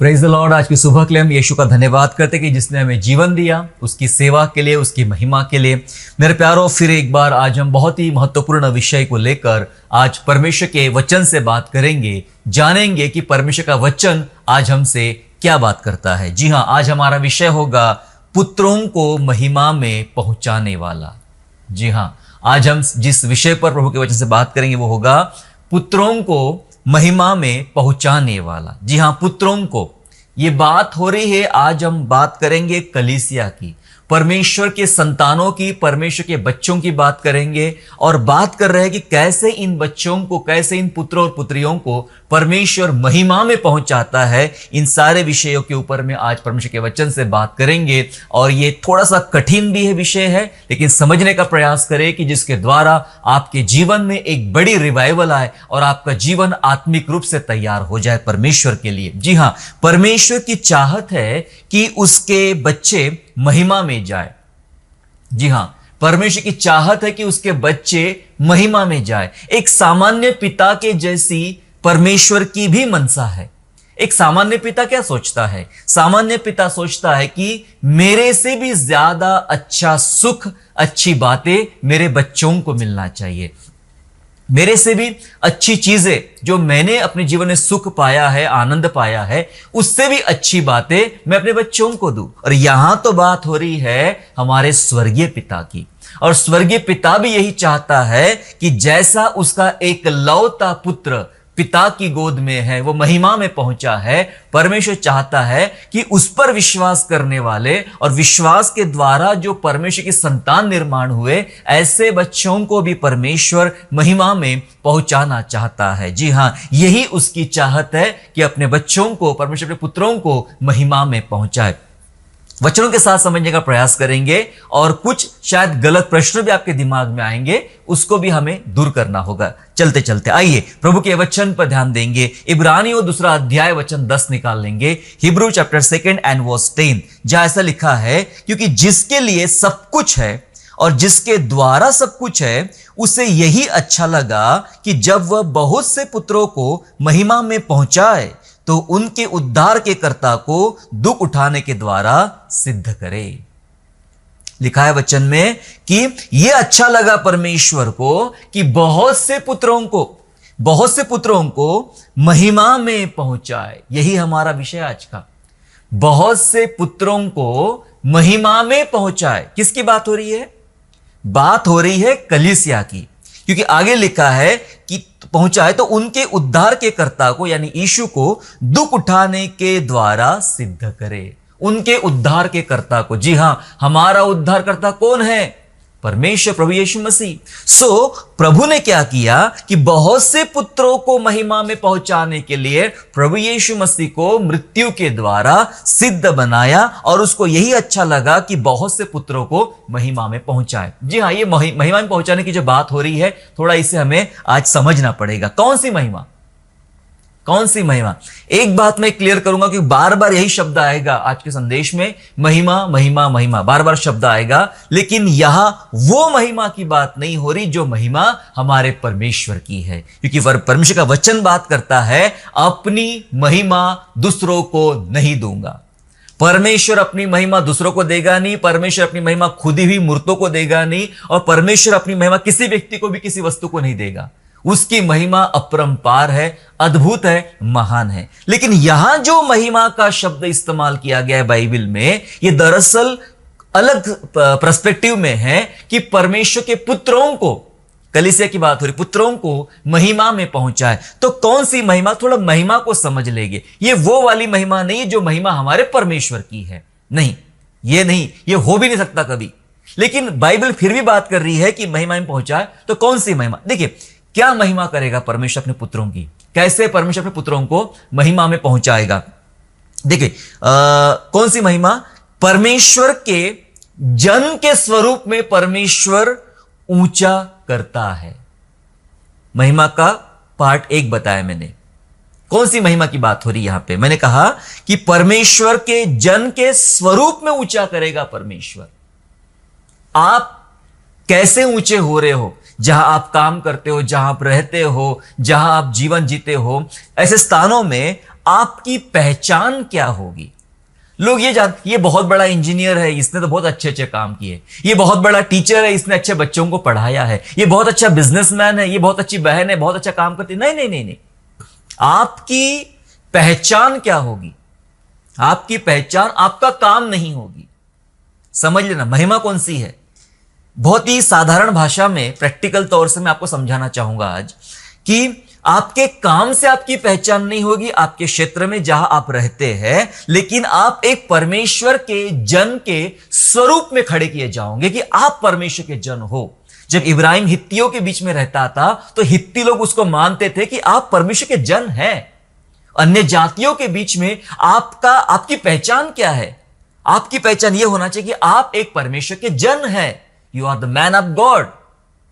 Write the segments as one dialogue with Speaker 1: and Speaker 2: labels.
Speaker 1: Praise the Lord. आज की सुबह के लिए हम यीशु का धन्यवाद करते कि जिसने हमें जीवन दिया, उसकी सेवा के लिए, उसकी महिमा के लिए। मेरे प्यारों, फिर एक बार आज हम बहुत ही महत्वपूर्ण विषय को लेकर आज परमेश्वर के वचन से बात करेंगे, जानेंगे कि परमेश्वर का वचन आज हमसे क्या बात करता है। जी हाँ, आज हमारा विषय होगा पुत्रों को महिमा में पहुंचाने वाला। जी हाँ, आज हम जिस विषय पर प्रभु के वचन से बात करेंगे वो होगा पुत्रों को महिमा में पहुंचाने वाला। जी हाँ, पुत्रों को ये बात हो रही है। आज हम बात करेंगे कलीसिया की, परमेश्वर के संतानों की, परमेश्वर के बच्चों की बात करेंगे और बात कर रहे हैं कि कैसे इन बच्चों को, कैसे इन पुत्रों और पुत्रियों को परमेश्वर महिमा में पहुंचाता है। इन सारे विषयों के ऊपर में आज परमेश्वर के वचन से बात करेंगे और ये थोड़ा सा कठिन भी है विषय है, लेकिन समझने का प्रयास करें कि जिसके द्वारा आपके जीवन में एक बड़ी रिवाइवल आए और आपका जीवन आत्मिक रूप से तैयार हो जाए परमेश्वर के लिए। जी हाँ, परमेश्वर की चाहत है कि उसके बच्चे महिमा में जाए। जी हां, परमेश्वर की चाहत है कि उसके बच्चे महिमा में जाए। एक सामान्य पिता के जैसी परमेश्वर की भी मनसा है। एक सामान्य पिता क्या सोचता है? सामान्य पिता सोचता है कि मेरे से भी ज्यादा अच्छा सुख, अच्छी बातें मेरे बच्चों को मिलना चाहिए। मेरे से भी अच्छी चीजें जो मैंने अपने जीवन में सुख पाया है, आनंद पाया है, उससे भी अच्छी बातें मैं अपने बच्चों को दूं। और यहां तो बात हो रही है हमारे स्वर्गीय पिता की, और स्वर्गीय पिता भी यही चाहता है कि जैसा उसका एक लौता पुत्र पिता की गोद में है, वो महिमा में पहुंचा है। परमेश्वर चाहता है कि उस पर विश्वास करने वाले और विश्वास के द्वारा जो परमेश्वर की संतान निर्माण हुए, ऐसे बच्चों को भी परमेश्वर महिमा में पहुंचाना चाहता है। जी हां, यही उसकी चाहत है कि अपने बच्चों को, परमेश्वर के पुत्रों को महिमा में पहुंचाए। वचनों के साथ समझने का प्रयास करेंगे और कुछ शायद गलत प्रश्न भी आपके दिमाग में आएंगे, उसको भी हमें दूर करना होगा। चलते चलते आइए प्रभु के वचन पर ध्यान देंगे। इब्रानियों 2 अध्याय वचन 10 निकाल लेंगे। हिब्रू चैप्टर 2 एंड वर्स 10, जहां ऐसा लिखा है, क्योंकि जिसके लिए सब कुछ है और जिसके द्वारा सब कुछ है, उसे यही अच्छा लगा कि जब वह बहुत से पुत्रों को महिमा में पहुंचाए तो उनके उद्धार के कर्ता को दुख उठाने के द्वारा सिद्ध करे। लिखा है वचन में कि यह अच्छा लगा परमेश्वर को कि बहुत से पुत्रों को महिमा में पहुंचाए। यही हमारा विषय आज का, बहुत से पुत्रों को महिमा में पहुंचाए। किसकी बात हो रही है? बात हो रही है कलीसिया की, क्योंकि आगे लिखा है कि पहुंचाए तो उनके उद्धार के कर्ता को, यानी यीशु को दुख उठाने के द्वारा सिद्ध करे। उनके उद्धार के कर्ता को। जी हां, हमारा उद्धारकर्ता कौन है? परमेश्वर, प्रभु यीशु मसीह। सो प्रभु ने क्या किया कि बहुत से पुत्रों को महिमा में पहुंचाने के लिए प्रभु यीशु मसीह को मृत्यु के द्वारा सिद्ध बनाया, और उसको यही अच्छा लगा कि बहुत से पुत्रों को महिमा में पहुंचाए। जी हाँ, ये महिमा में पहुंचाने की जो बात हो रही है, थोड़ा इसे हमें आज समझना पड़ेगा। कौन सी महिमा? कौन सी महिमा? एक बात मैं क्लियर करूंगा कि बार बार यही शब्द आएगा आज के संदेश में, महिमा महिमा महिमा, बार बार शब्द आएगा, लेकिन यहां वो महिमा की बात नहीं हो रही जो महिमा हमारे परमेश्वर की है। क्योंकि परमेश्वर का वचन बात करता है, अपनी महिमा दूसरों को नहीं दूंगा। परमेश्वर अपनी महिमा दूसरों को देगा नहीं, परमेश्वर अपनी महिमा खुद ही मूर्तों को देगा नहीं, और परमेश्वर अपनी महिमा किसी व्यक्ति को भी, किसी वस्तु को नहीं देगा। उसकी महिमा अपरंपार है, अद्भुत है, महान है। लेकिन यहां जो महिमा का शब्द इस्तेमाल किया गया है बाइबल में, ये दरअसल अलग पर्सपेक्टिव में है कि परमेश्वर के पुत्रों को, कलीसिया की बात हो रही, पुत्रों को महिमा में पहुंचाए। तो कौन सी महिमा? थोड़ा महिमा को समझ लेंगे। ये वो वाली महिमा नहीं है जो महिमा हमारे परमेश्वर की है, नहीं, ये नहीं, ये हो भी नहीं सकता कभी। लेकिन बाइबल फिर भी बात कर रही है कि महिमा में पहुंचाए। तो कौन सी महिमा? देखिए, क्या महिमा करेगा परमेश्वर अपने पुत्रों की? कैसे परमेश्वर अपने पुत्रों को महिमा में पहुंचाएगा? देखिए, कौन सी महिमा? परमेश्वर के जन के स्वरूप में परमेश्वर ऊंचा करता है। महिमा का पार्ट 1 बताया मैंने। कौन सी महिमा की बात हो रही है यहां पे? मैंने कहा कि परमेश्वर के जन के स्वरूप में ऊंचा करेगा परमेश्वर। आप कैसे ऊंचे हो रहे हो? जहां आप काम करते हो, जहां आप रहते हो, जहां आप जीवन जीते हो, ऐसे स्थानों में आपकी पहचान क्या होगी? लोग ये बहुत बड़ा इंजीनियर है, इसने तो बहुत अच्छे अच्छे काम किए, ये बहुत बड़ा टीचर है, इसने अच्छे बच्चों को पढ़ाया है, ये बहुत अच्छा बिजनेसमैन है, ये बहुत अच्छी बहन है, बहुत अच्छा काम करती है। नहीं नहीं नहीं नहीं, आपकी पहचान क्या होगी? आपकी पहचान आपका काम नहीं होगी। समझ लेना महिमा कौन सी है। बहुत ही साधारण भाषा में, प्रैक्टिकल तौर से मैं आपको समझाना चाहूंगा आज कि आपके काम से आपकी पहचान नहीं होगी, आपके क्षेत्र में जहां आप रहते हैं, लेकिन आप एक परमेश्वर के जन के स्वरूप में खड़े किए जाओगे कि आप परमेश्वर के जन हो। जब इब्राहिम हित्तियों के बीच में रहता था तो हित्ती लोग उसको मानते थे कि आप परमेश्वर के जन हैं। अन्य जातियों के बीच में आपकी पहचान क्या है? आपकी पहचान यह होना चाहिए कि आप एक परमेश्वर के जन हैं। You are the man of God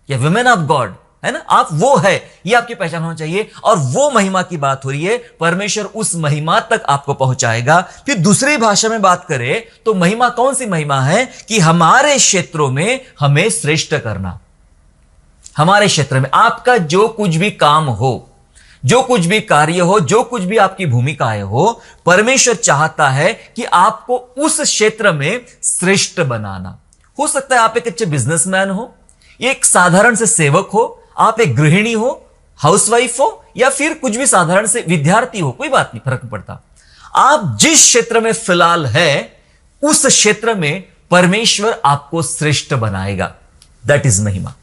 Speaker 1: या वुमेन ऑफ गॉड, है ना? आप वो है, ये आपकी पहचान होना चाहिए। और वो महिमा की बात हो रही है, परमेश्वर उस महिमा तक आपको पहुंचाएगा। फिर दूसरी भाषा में बात करें तो महिमा कौन सी महिमा है? कि हमारे क्षेत्रों में हमें श्रेष्ठ करना। हमारे क्षेत्र में आपका जो कुछ भी काम हो, जो कुछ भी कार्य हो, जो कुछ भी आपकी भूमिकाएं हो, परमेश्वर चाहता है कि आपको उस क्षेत्र में श्रेष्ठ बनाना। हो सकता है आप एक अच्छे बिजनेसमैन हो, एक साधारण से सेवक हो, आप एक गृहिणी हो, हाउसवाइफ हो, या फिर कुछ भी साधारण से विद्यार्थी हो, कोई बात नहीं, फर्क नहीं पड़ता। आप जिस क्षेत्र में फिलहाल है, उस क्षेत्र में परमेश्वर आपको श्रेष्ठ बनाएगा। दैट इज महिमा।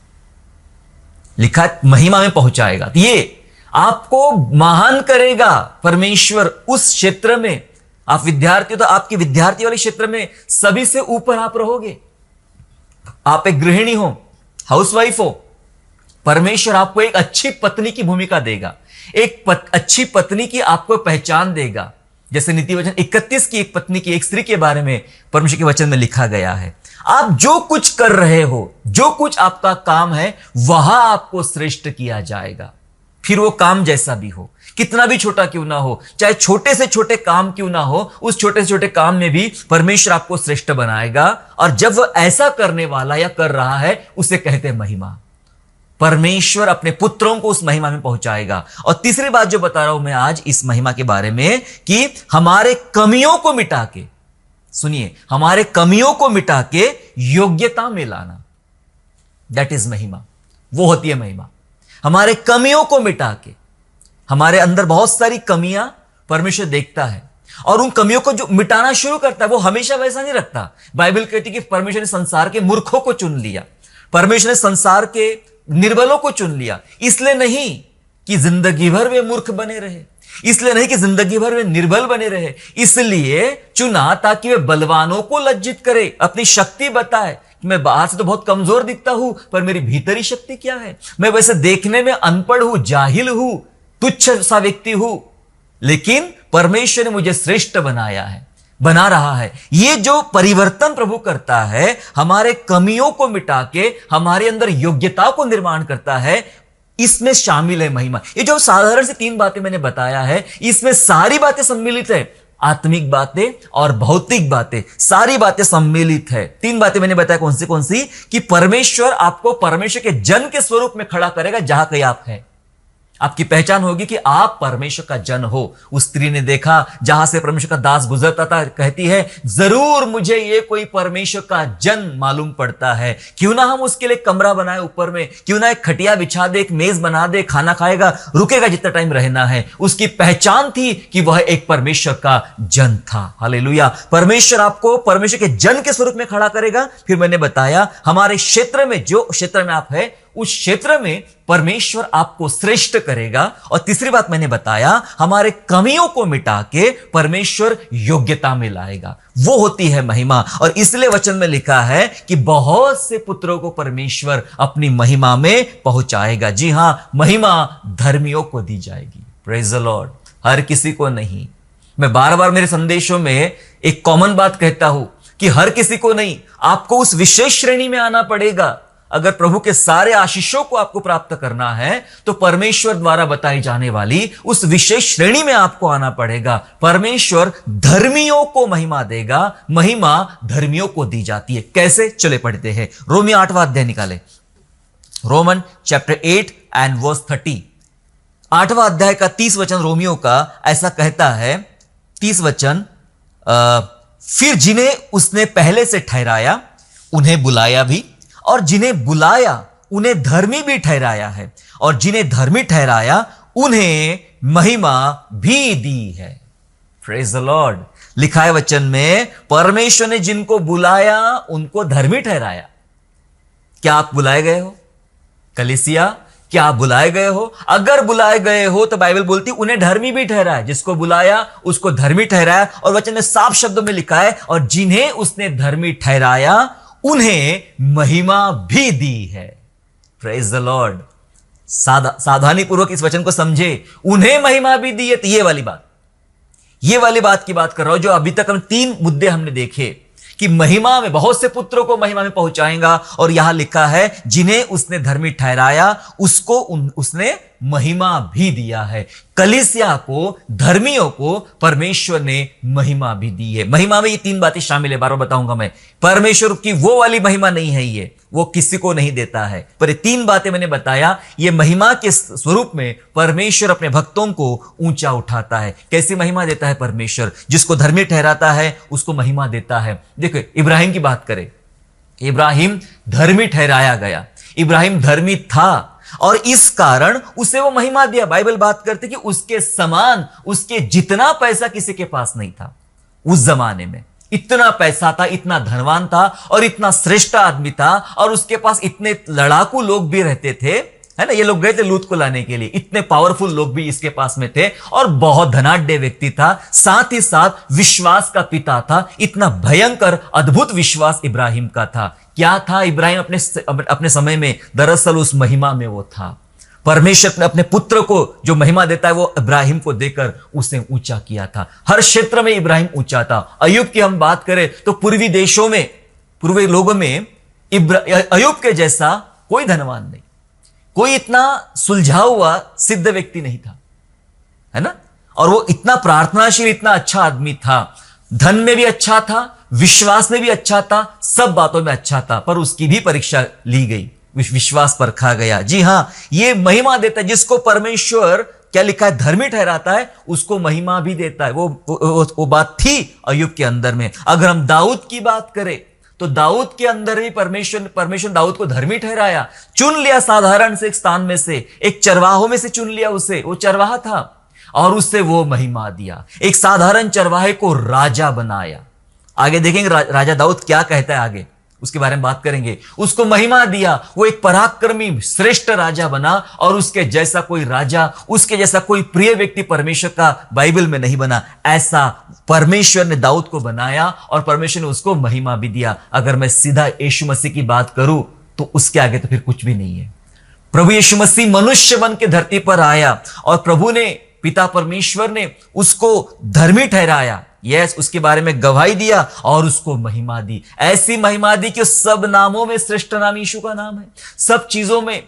Speaker 1: लिखा है महिमा में पहुंचाएगा, ये आपको महान करेगा परमेश्वर उस क्षेत्र में। आप विद्यार्थी हो तो आपके विद्यार्थी वाले क्षेत्र में सभी से ऊपर आप रहोगे। आप एक गृहिणी हो, हाउसवाइफ हो, परमेश्वर आपको एक अच्छी पत्नी की भूमिका देगा, एक अच्छी पत्नी की आपको पहचान देगा। जैसे नीति वचन 31 की एक पत्नी की, एक स्त्री के बारे में परमेश्वर के वचन में लिखा गया है। आप जो कुछ कर रहे हो, जो कुछ आपका काम है, वहां आपको श्रेष्ठ किया जाएगा। फिर वो काम जैसा भी हो, कितना भी छोटा क्यों ना हो, चाहे छोटे से छोटे काम क्यों ना हो, उस छोटे से छोटे काम में भी परमेश्वर आपको श्रेष्ठ बनाएगा। और जब वह ऐसा करने वाला या कर रहा है, उसे कहते हैं महिमा। परमेश्वर अपने पुत्रों को उस महिमा में पहुंचाएगा। और तीसरी बात जो बता रहा हूं मैं आज इस महिमा के बारे में, कि हमारे कमियों को मिटा के, सुनिए, हमारे कमियों को मिटा के योग्यता में लाना। दैट इज महिमा। वो होती है महिमा। हमारे कमियों को मिटा के, हमारे अंदर बहुत सारी कमियां परमेश्वर देखता है और उन कमियों को जो मिटाना शुरू करता है, वो हमेशा वैसा नहीं रखता। बाइबल कहती है कि परमेश्वर ने संसार के मूर्खों को चुन लिया, परमेश्वर ने संसार के निर्बलों को चुन लिया। इसलिए नहीं कि जिंदगी भर वे मूर्ख बने रहे, इसलिए नहीं कि जिंदगी भर वे निर्बल बने रहे, इसलिए चुना ताकि वे बलवानों को लज्जित करे, अपनी शक्ति बताए कि मैं बाहर से तो बहुत कमजोर दिखता हूं, पर मेरी भीतरी शक्ति क्या है। मैं वैसे देखने में अनपढ़ हूं, जाहिल हूं, तुच्छ सा व्यक्ति हूं, लेकिन परमेश्वर ने मुझे श्रेष्ठ बनाया है, बना रहा है। ये जो परिवर्तन प्रभु करता है, हमारे कमियों को मिटा के हमारे अंदर योग्यता को निर्माण करता है, इसमें शामिल है महिमा। ये जो साधारण सी 3 बातें मैंने बताया है, इसमें सारी बातें सम्मिलित है। आत्मिक बातें और भौतिक बातें, सारी बातें सम्मिलित है। 3 बातें मैंने बताया, कौन सी? कि परमेश्वर आपको परमेश्वर के जन के स्वरूप में खड़ा करेगा जहां कहीं आप हैं। आपकी पहचान होगी कि आप परमेश्वर का जन हो। उस स्त्री ने देखा जहां से परमेश्वर का दास गुजरता था, कहती है जरूर मुझे ये कोई परमेश्वर का जन मालूम पड़ता है। क्यों ना हम उसके लिए कमरा बनाए ऊपर में, क्यों ना एक खटिया बिछा दे, एक मेज बना दे, खाना खाएगा, रुकेगा जितना टाइम रहना है। उसकी पहचान थी कि वह एक परमेश्वर का जन था। हालेलुया। परमेश्वर आपको परमेश्वर के जन के स्वरूप में खड़ा करेगा। फिर मैंने बताया हमारे क्षेत्र में, जो क्षेत्र में आप है, उस क्षेत्र में परमेश्वर आपको श्रेष्ठ करेगा। और तीसरी बात मैंने बताया, हमारे कमियों को मिटा के परमेश्वर योग्यता में लाएगा। वो होती है महिमा। और इसलिए वचन में लिखा है कि बहुत से पुत्रों को परमेश्वर अपनी महिमा में पहुंचाएगा। जी हां, महिमा धर्मियों को दी जाएगी। Praise the Lord. हर किसी को नहीं। मैं बार बार मेरे संदेशों में एक कॉमन बात कहता हूं कि हर किसी को नहीं, आपको उस विशेष श्रेणी में आना पड़ेगा। अगर प्रभु के सारे आशीषों को आपको प्राप्त करना है तो परमेश्वर द्वारा बताई जाने वाली उस विशेष श्रेणी में आपको आना पड़ेगा। परमेश्वर धर्मियों को महिमा देगा, महिमा धर्मियों को दी जाती है। कैसे? चले पढ़ते हैं। रोमियो 8वां अध्याय निकाले। रोमन चैप्टर 8 एंड वर्स 30, 8वां अध्याय का 30 वचन रोमियो का ऐसा कहता है, 30 वचन, फिर जिन्हें उसने पहले से ठहराया उन्हें बुलाया भी, और जिन्हें बुलाया उन्हें धर्मी भी ठहराया है, और जिन्हें धर्मी ठहराया उन्हें महिमा भी दी है। Praise the Lord. लिखा है वचन में, परमेश्वर ने जिनको बुलाया उनको धर्मी ठहराया। क्या आप बुलाए गए हो कलीसिया? क्या आप बुलाए गए हो? अगर बुलाए गए हो तो बाइबल बोलती उन्हें धर्मी भी ठहराया। जिसको बुलाया उसको धर्मी ठहराया, और वचन में साफ शब्दों में लिखा है, और जिन्हें उसने धर्मी ठहराया उन्हें महिमा भी दी है। Praise the Lord. सावधानी पूर्वक इस वचन को समझे, उन्हें महिमा भी दी है। तो ये वाली बात की बात कर रहा हूं जो अभी तक हम 3 मुद्दे हमने देखे कि महिमा में, बहुत से पुत्रों को महिमा में पहुंचाएगा, और यहां लिखा है जिन्हें उसने धर्मी ठहराया उसको उसने महिमा भी दिया है। कलीसिया को, धर्मियों को परमेश्वर ने महिमा भी दी है। महिमा में ये 3 बातें शामिल है, बार बार बताऊंगा मैं। परमेश्वर की वो वाली महिमा नहीं है ये, वो किसी को नहीं देता है, पर ये 3 बातें मैंने बताया। ये महिमा के स्वरूप में परमेश्वर अपने भक्तों को ऊंचा उठाता है। कैसी महिमा देता है परमेश्वर? जिसको धर्मी ठहराता है उसको महिमा देता है। देखो, इब्राहिम की बात करें, इब्राहिम धर्मी ठहराया गया। इब्राहिम धर्मी था और इस कारण उसे वो महिमा दिया। बाइबल बात करते कि उसके समान, उसके जितना पैसा किसी के पास नहीं था उस जमाने में। इतना पैसा था, इतना धनवान था और इतना श्रेष्ठ आदमी था, और उसके पास इतने लड़ाकू लोग भी रहते थे, है ना। ये लोग गए थे लूत को लाने के लिए, इतने पावरफुल लोग भी इसके पास में थे, और बहुत धनाढ्य व्यक्ति था, साथ ही साथ विश्वास का पिता था। इतना भयंकर अद्भुत विश्वास इब्राहिम का था। क्या था इब्राहिम अपने समय में? दरअसल उस महिमा में वो था। परमेश्वर ने अपने पुत्र को जो महिमा देता है वो इब्राहिम को देकर उसे ऊंचा किया था। हर क्षेत्र में इब्राहिम ऊंचा था। अय्यूब की हम बात करें तो पूर्वी देशों में, पूर्वी लोगों में अय्यूब के जैसा कोई धनवान नहीं, कोई इतना सुलझा हुआ सिद्ध व्यक्ति नहीं था, है ना। और वो इतना प्रार्थनाशील, इतना अच्छा आदमी था। धन में भी अच्छा था, विश्वास में भी अच्छा था, सब बातों में अच्छा था, पर उसकी भी परीक्षा ली गई, विश्वास परखा गया। जी हां, ये महिमा देता है। जिसको परमेश्वर, क्या लिखा है, धर्मी ठहराता है उसको महिमा भी देता है। वो बात थी अय्यूब के अंदर में। अगर हम दाऊद की बात करें तो दाऊद के अंदर ही परमेश्वर दाऊद को धर्मी ठहराया, चुन लिया साधारण से एक स्थान में से, एक चरवाहों में से चुन लिया उसे। वो चरवाहा था और उससे वो महिमा दिया। एक साधारण चरवाहे को राजा बनाया। आगे देखेंगे राजा दाऊद क्या कहता है, आगे उसके बारे में बात करेंगे। उसको महिमा दिया, वो एक पराक्रमी श्रेष्ठ राजा बना, और उसके जैसा कोई राजा, उसके जैसा कोई प्रिय व्यक्ति परमेश्वर का बाइबल में नहीं बना। ऐसा परमेश्वर ने दाऊद को बनाया और परमेश्वर ने उसको महिमा भी दिया। अगर मैं सीधा यीशु मसीह की बात करूं तो उसके आगे तो फिर कुछ भी नहीं है। प्रभु यीशु मसीह मनुष्य बन के धरती पर आया, और प्रभु ने, पिता परमेश्वर ने उसको धर्मी ठहराया। यस, उसके बारे में गवाही दिया और उसको महिमा दी। ऐसी महिमा दी कि सब नामों में श्रेष्ठ नाम यीशु का नाम है। सब चीजों में,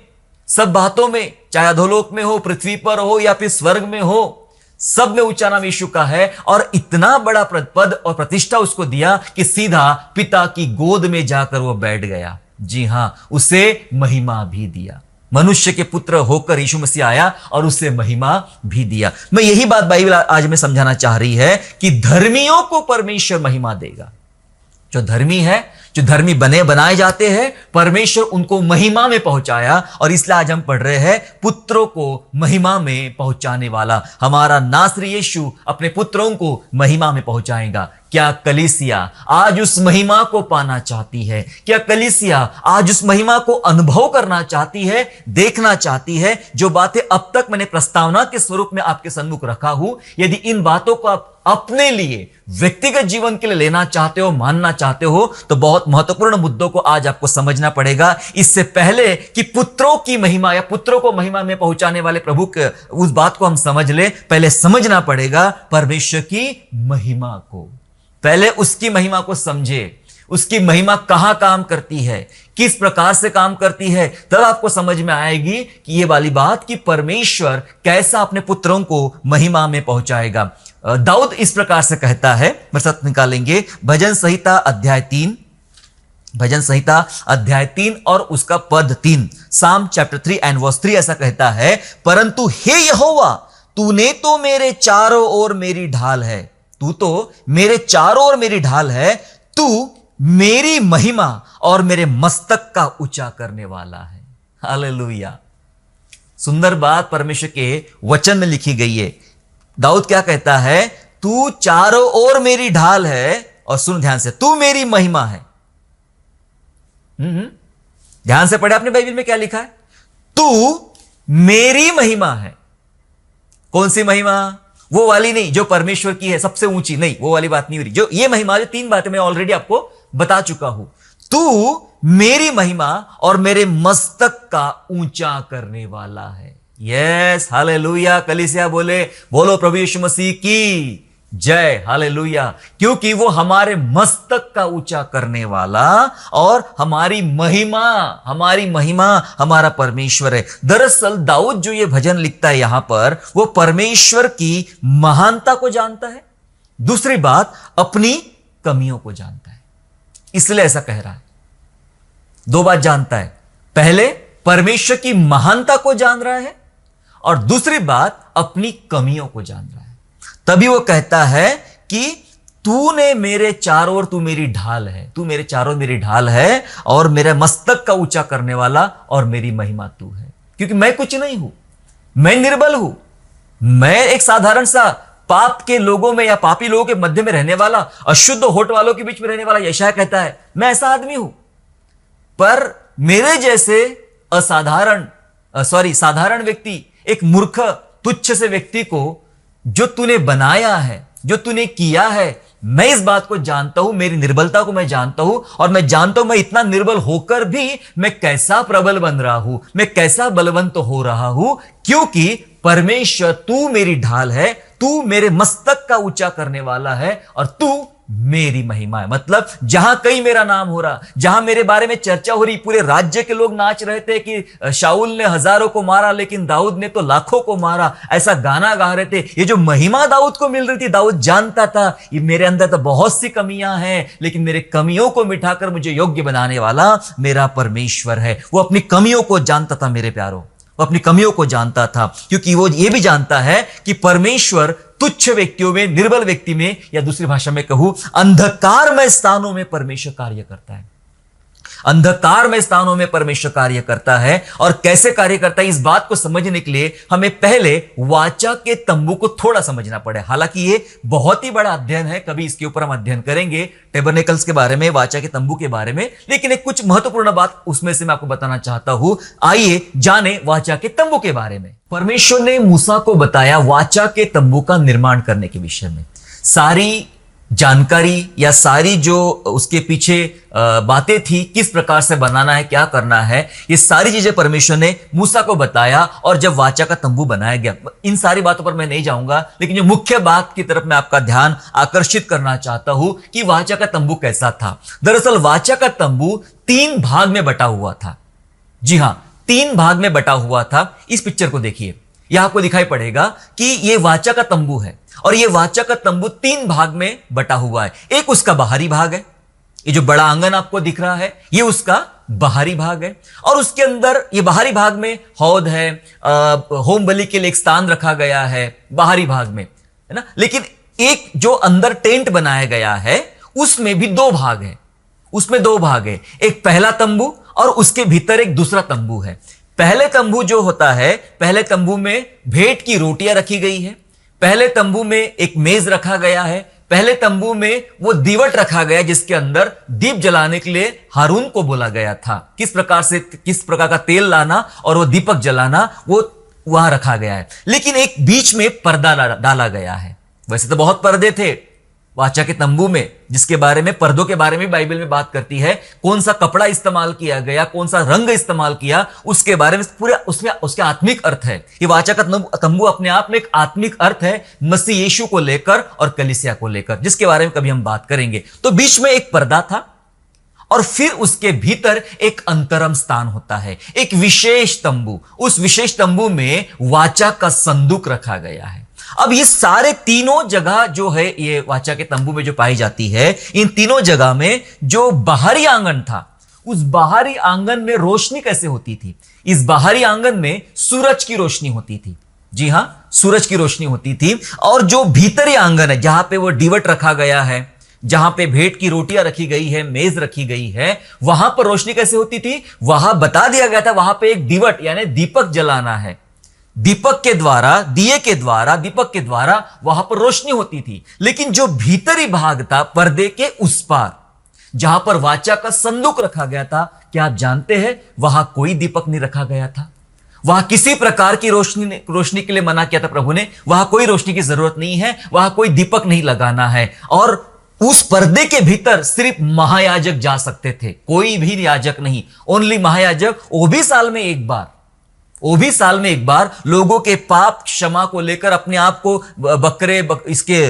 Speaker 1: सब बातों में, चाहे अधोलोक में हो, पृथ्वी पर हो या फिर स्वर्ग में हो, सब में ऊंचा नाम यीशु का है। और इतना बड़ा पद और प्रतिष्ठा उसको दिया कि सीधा पिता की गोद में जाकर वो बैठ गया। जी हां, उसे महिमा भी दिया। मनुष्य के पुत्र होकर यीशु मसीह आया और उससे महिमा भी दिया। मैं यही बात बाइबल आज में समझाना चाह रही है कि धर्मियों को परमेश्वर महिमा देगा। जो धर्मी है, जो धर्मी बनाए जाते हैं, परमेश्वर उनको महिमा में पहुंचाया। और इसलिए आज हम पढ़ रहे हैं पुत्रों को महिमा में पहुंचाने वाला हमारा नासरी यीशु अपने पुत्रों को महिमा में पहुंचाएगा। क्या कलीसिया आज उस महिमा को पाना चाहती है? क्या कलीसिया आज उस महिमा को अनुभव करना चाहती है, देखना चाहती है? जो बातें अब तक मैंने प्रस्तावना के स्वरूप में आपके सम्मुख रखा हूं, यदि इन बातों को आप अपने लिए, व्यक्तिगत जीवन के लिए लेना चाहते हो, मानना चाहते हो, तो बहुत महत्वपूर्ण मुद्दों को आज आपको समझना पड़ेगा। इससे पहले कि पुत्रों की महिमा या पुत्रों को महिमा में पहुंचाने वाले प्रभु के उस बात को हम समझ ले, पहले समझना पड़ेगा परमेश्वर की महिमा को। पहले उसकी महिमा को समझे, उसकी महिमा कहां काम करती है, किस प्रकार से काम करती है, तब आपको समझ में आएगी कि ये वाली बात कि परमेश्वर कैसा अपने पुत्रों को महिमा में पहुंचाएगा। दाऊद इस प्रकार से कहता है, मेरे साथ निकालेंगे भजन संहिता अध्याय 3 भजन संहिता अध्याय 3 और उसका पद 3, साम चैप्टर 3 एंड वर्स 3 ऐसा कहता है, परंतु हे यहोवा, तूने तो मेरे चारों ओर मेरी ढाल है, तू तो मेरे चारों ओर मेरी ढाल है, तू मेरी महिमा और मेरे मस्तक का ऊंचा करने वाला है। हालेलुया। सुंदर बात परमेश्वर के वचन में लिखी गई है। दाऊद क्या कहता है? तू चारों ओर मेरी ढाल है, और सुन ध्यान से, तू मेरी महिमा है। ध्यान से पढ़े, अपने बाइबल में क्या लिखा है? तू मेरी महिमा है। कौन सी महिमा? वो वाली नहीं जो परमेश्वर की है, सबसे ऊंची नहीं, वो वाली बात नहीं हो रही। जो ये महिमा, जो 3 बातें मैं ऑलरेडी आपको बता चुका हूं। तू मेरी महिमा और मेरे मस्तक का ऊंचा करने वाला है। Yes, hallelujah. कलीसिया बोलो प्रभु यीशु मसीह की जय। हालेलुया। क्योंकि वो हमारे मस्तक का ऊंचा करने वाला और हमारी महिमा हमारा परमेश्वर है। दरअसल दाऊद जो ये भजन लिखता है यहां पर, वो परमेश्वर की महानता को जानता है, दूसरी बात अपनी कमियों को जानता है, इसलिए ऐसा कह रहा है। 2 बात जानता है, पहले परमेश्वर की महानता को जान रहा है और दूसरी बात अपनी कमियों को जान रहा है। तभी वो कहता है कि तूने मेरे चारों ओर, तू मेरी ढाल है, तू मेरे चारों मेरी ढाल है और मेरे मस्तक का ऊंचा करने वाला और मेरी महिमा तू है। क्योंकि मैं कुछ नहीं हूं, मैं निर्बल हूं, मैं एक साधारण सा पाप के लोगों में या पापी लोगों के मध्य में रहने वाला, अशुद्ध होठ वालों के बीच में रहने वाला यशायाह कहता है, मैं ऐसा आदमी हूं। पर मेरे जैसे साधारण व्यक्ति, एक मूर्ख तुच्छ से व्यक्ति को जो तूने बनाया है, जो तूने किया है, मैं इस बात को जानता हूं, मेरी निर्बलता को मैं जानता हूं, और मैं जानता हूं मैं इतना निर्बल होकर भी मैं कैसा प्रबल बन रहा हूं, मैं कैसा बलवंत हो रहा हूं, क्योंकि परमेश्वर तू मेरी ढाल है, तू मेरे मस्तक का ऊंचा करने वाला है और तू मेरी महिमा है। मतलब जहां कहीं मेरा नाम हो रहा, जहां मेरे बारे में चर्चा हो रही, पूरे राज्य के लोग नाच रहे थे कि शाऊल ने हजारों को मारा लेकिन दाऊद ने तो लाखों को मारा, ऐसा गाना गा रहे थे। ये जो महिमा दाऊद को मिल रही थी, दाऊद जानता था ये मेरे अंदर तो बहुत सी कमियां हैं, लेकिन मेरे कमियों को मिटाकर मुझे योग्य बनाने वाला मेरा परमेश्वर है। वो अपनी कमियों को जानता था मेरे प्यारों, वो अपनी कमियों को जानता था, क्योंकि वो ये भी जानता है कि परमेश्वर तुच्छ व्यक्तियों में, निर्बल व्यक्ति में, या दूसरी भाषा में कहूं अंधकारमय स्थानों में परमेश्वर कार्य करता है। अंधकारमय स्थानों में परमेश्वर कार्य करता है। और कैसे कार्य करता है, इस बात को समझने के लिए हमें पहले वाचा के तंबू को थोड़ा समझना पड़े। हालांकि ये बहुत ही बड़ा अध्ययन है, कभी इसके ऊपर हम अध्ययन करेंगे टेबरनेकल्स के बारे में, वाचा के तंबू के बारे में, लेकिन एक कुछ महत्वपूर्ण बात उसमें से मैं आपको बताना चाहता हूं। आइए जाने वाचा के तंबू के बारे में। परमेश्वर ने मूसा को बताया वाचा के तंबू का निर्माण करने के विषय में। सारी जानकारी या सारी जो उसके पीछे बातें थी, किस प्रकार से बनाना है, क्या करना है, ये सारी चीजें परमेश्वर ने मूसा को बताया। और जब वाचा का तंबू बनाया गया, इन सारी बातों पर मैं नहीं जाऊंगा, लेकिन जो मुख्य बात की तरफ मैं आपका ध्यान आकर्षित करना चाहता हूं कि वाचा का तंबू कैसा था। दरअसल वाचा का तंबू 3 भाग में बटा हुआ था। जी हां, 3 भाग में बटा हुआ था। इस पिक्चर को देखिए, यह आपको दिखाई पड़ेगा कि यह वाचा का तंबू है और यह वाचा का तंबू 3 भाग में बटा हुआ है। एक उसका बाहरी भाग है, ये जो बड़ा आंगन आपको दिख रहा है, ये उसका बाहरी भाग है। और उसके अंदर ये बाहरी भाग में हौद है, होम बलि के लिए एक स्थान रखा गया है बाहरी भाग में, है ना। लेकिन एक जो अंदर टेंट बनाया गया है, उसमें भी 2 भाग है। उसमें 2 भाग है, एक पहला तंबू और उसके भीतर एक दूसरा तंबू है। पहले तंबू जो होता है, पहले तंबू में भेंट की रोटियां रखी गई है, पहले तंबू में एक मेज रखा गया है, पहले तंबू में वो दीवट रखा गया जिसके अंदर दीप जलाने के लिए हारून को बोला गया था। किस प्रकार का तेल लाना और वो दीपक जलाना, वो वहां रखा गया है। लेकिन एक बीच में पर्दा डाला गया है। वैसे तो बहुत पर्दे थे वाचा के तंबू में, जिसके बारे में, पर्दों के बारे में बाइबल में बात करती है। कौन सा कपड़ा इस्तेमाल किया गया, कौन सा रंग इस्तेमाल किया, उसके बारे में पूरा उसके आत्मिक अर्थ है। ये वाचा का तंबू अपने आप में एक आत्मिक अर्थ है, मसीह यीशु को लेकर और कलीसिया को लेकर, जिसके बारे में कभी हम बात करेंगे। तो बीच में एक पर्दा था और फिर उसके भीतर एक अंतरम स्थान होता है, एक विशेष तंबू। उस विशेष तंबू में वाचा का संदूक रखा गया है। अब ये सारे तीनों जगह जो है ये वाचा के तंबू में जो पाई जाती है, इन तीनों जगह में जो बाहरी आंगन था, उस बाहरी आंगन में रोशनी कैसे होती थी? इस बाहरी आंगन में सूरज की रोशनी होती थी। जी हां, सूरज की रोशनी होती थी। और जो भीतरी आंगन है, जहां पे वो डिवट रखा गया है, जहां पे भेंट की रोटियां रखी गई है, मेज रखी गई है, वहां पर रोशनी कैसे होती थी? वहां बता दिया गया था, वहां पे एक दिवट यानी दीपक जलाना है। दीपक के द्वारा, दिए के द्वारा, दीपक के द्वारा वहां पर रोशनी होती थी। लेकिन जो भीतरी भाग था, पर्दे के उस पार, जहां पर वाचा का संदूक रखा गया था, क्या आप जानते हैं वहां कोई दीपक नहीं रखा गया था? वहां किसी प्रकार की रोशनी के लिए मना किया था प्रभु ने। वहां कोई रोशनी की जरूरत नहीं है, वहां कोई दीपक नहीं लगाना है। और उस पर्दे के भीतर सिर्फ महायाजक जा सकते थे, कोई भी याजक नहीं। ओनली महायाजक, वो भी साल में एक बार, वो भी साल में एक बार लोगों के पाप क्षमा को लेकर अपने आप को इसके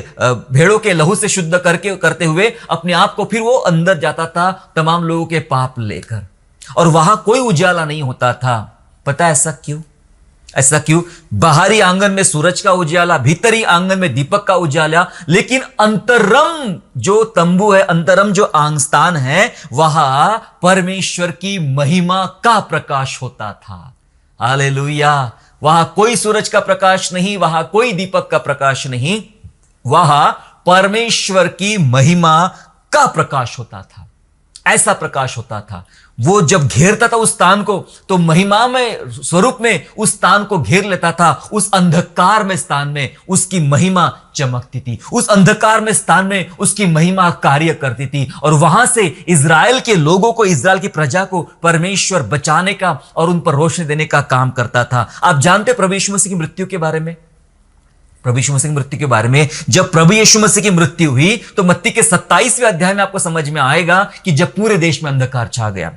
Speaker 1: भेड़ों के लहू से शुद्ध करते हुए अपने आप को फिर वो अंदर जाता था तमाम लोगों के पाप लेकर। और वहां कोई उजाला नहीं होता था। पता है ऐसा क्यों? ऐसा क्यों? बाहरी आंगन में सूरज का उजाला, भीतरी आंगन में दीपक का उजाला, लेकिन अंतरम जो तंबू है, अंतरम जो आंगस्थान है, वहां परमेश्वर की महिमा का प्रकाश होता था। हालेलुया! वहां कोई सूरज का प्रकाश नहीं, वहां कोई दीपक का प्रकाश नहीं, वहां परमेश्वर की महिमा का प्रकाश होता था। ऐसा प्रकाश होता था। वो जब घेरता था उस स्थान को, तो महिमा में स्वरूप में उस स्थान को घेर लेता था। उस अंधकार में स्थान में उसकी महिमा चमकती थी, उस अंधकार में स्थान में उसकी महिमा कार्य करती थी। और वहां से इजराइल के लोगों को, इजराइल की प्रजा को परमेश्वर बचाने का और उन पर रोशनी देने का काम करता था। आप जानते प्रभु यीशु मसीह की मृत्यु के बारे में? प्रभु यीशु मसीह की मृत्यु के बारे में, जब प्रभु यीशु मसीह की मृत्यु हुई तो मत्ती के 27वें अध्याय में आपको समझ में आएगा कि जब पूरे देश में अंधकार छा गया।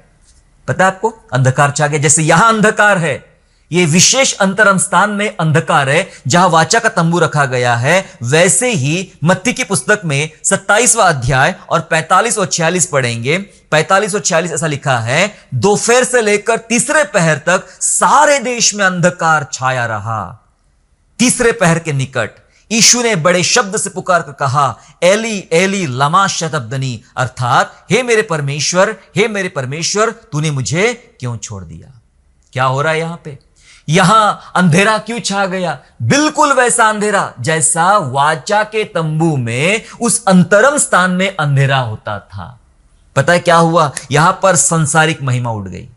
Speaker 1: पता है आपको? अंधकार छा गया। जैसे यहां अंधकार है, यह विशेष अंतरम स्थान में अंधकार है जहां वाचा का तंबू रखा गया है, वैसे ही मत्ती की पुस्तक में 27वां अध्याय और 45 और 46 पढ़ेंगे। 45 और 46 ऐसा लिखा है, दोपहर से लेकर तीसरे पहर तक सारे देश में अंधकार छाया रहा। तीसरे पहर के निकट यीशु ने बड़े शब्द से पुकार कर कहा, एली एली लमा शतब्दनी, अर्थात हे मेरे परमेश्वर तूने मुझे क्यों छोड़ दिया? क्या हो रहा है यहां पे? यहां अंधेरा क्यों छा गया? बिल्कुल वैसा अंधेरा जैसा वाचा के तंबू में उस अंतरम स्थान में अंधेरा होता था। पता है क्या हुआ? यहां पर संसारिक महिमा उड़ गई,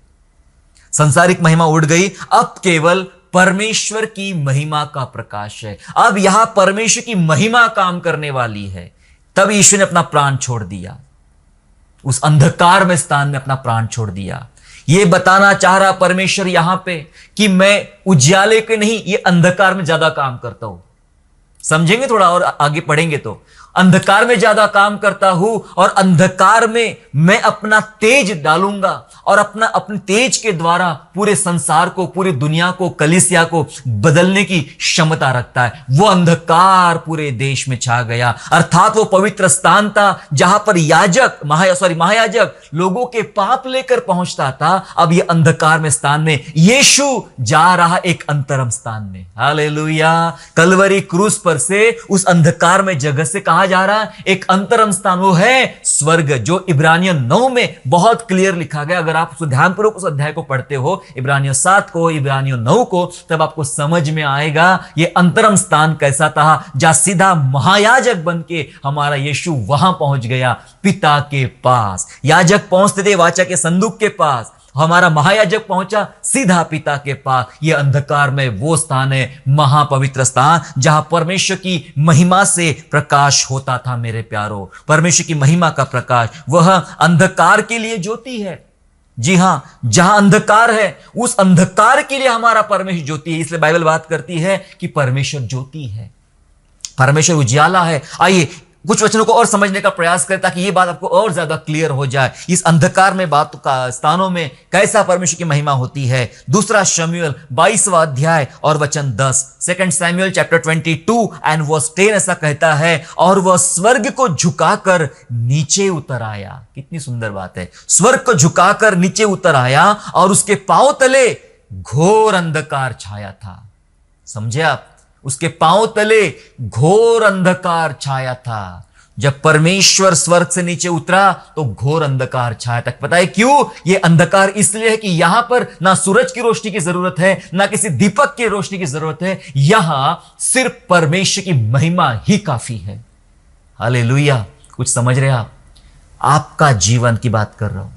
Speaker 1: संसारिक महिमा उड़ गई। अब केवल परमेश्वर की महिमा का प्रकाश है। अब यहां परमेश्वर की महिमा काम करने वाली है। तब यीशु ने अपना प्राण छोड़ दिया, उस अंधकार में स्थान में अपना प्राण छोड़ दिया। यह बताना चाह रहा परमेश्वर यहां पे कि मैं उजाले के नहीं, ये अंधकार में ज्यादा काम करता हूं। समझेंगे थोड़ा और आगे पढ़ेंगे तो, अंधकार में ज्यादा काम करता हूं और अंधकार में मैं अपना तेज डालूंगा और अपने तेज के द्वारा पूरे संसार को, पूरी दुनिया को, कलीसिया को बदलने की क्षमता रखता है। वो अंधकार पूरे देश में छा गया, अर्थात वो पवित्र स्थान था जहां पर महायाजक लोगों के पाप लेकर पहुंचता था। अब ये अंधकार में स्थान में यीशु जा रहा एक अंतरम स्थान में। हालेलुया! कलवरी क्रूस पर से उस अंधकार में जगह से कहा जा रहा है एक अंतरम स्थान, वो है स्वर्ग, जो इब्रानियों 9 में बहुत क्लियर लिखा गया। अगर आप ध्यानपूर्वक उस अध्याय को पढ़ते हो, इब्रानियों 7 को, इब्रानियों 9 को, तब आपको समझ में आएगा ये अंतरम स्थान कैसा था, जहां सीधा महायाजक बन के हमारा यीशु वहां पहुंच गया, पिता के पास। याजक पहुंचते थे वाचा के संदूक के पास, हमारा महायाजक पहुंचा सीधा पिता के पास। यह अंधकार में वो स्थान है, महापवित्र स्थान, जहां परमेश्वर की महिमा से प्रकाश होता था। मेरे प्यारो, परमेश्वर की महिमा का प्रकाश, वह अंधकार के लिए ज्योति है। जी हां, जहां अंधकार है उस अंधकार के लिए हमारा परमेश्वर ज्योति है। इसलिए बाइबल बात करती है कि परमेश्वर ज्योति है, परमेश्वर उजियाला है। आइए कुछ वचनों को और समझने का प्रयास करें ताकि यह बात आपको और ज्यादा क्लियर हो जाए। इस अंधकार में बात का स्थानों में कैसा परमेश्वर की महिमा होती है। दूसरा शमूएल 22वां अध्याय और वचन 10, 2 सैमुअल चैप्टर 22 एंड वर्स 10 ऐसा कहता है, और वह स्वर्ग को झुकाकर नीचे उतर आया। कितनी सुंदर बात है, स्वर्ग को झुकाकर नीचे उतर आया और उसके पांव तले घोर अंधकार छाया था। समझे आप? उसके पांव तले घोर अंधकार छाया था। जब परमेश्वर स्वर्ग से नीचे उतरा तो घोर अंधकार छाया था। पता है क्यों? यह अंधकार इसलिए है कि यहां पर ना सूरज की रोशनी की जरूरत है, ना किसी दीपक की रोशनी की जरूरत है। यहां सिर्फ परमेश्वर की महिमा ही काफी है। हालेलुया। कुछ समझ रहे आप? आपका जीवन की बात कर रहा हूं,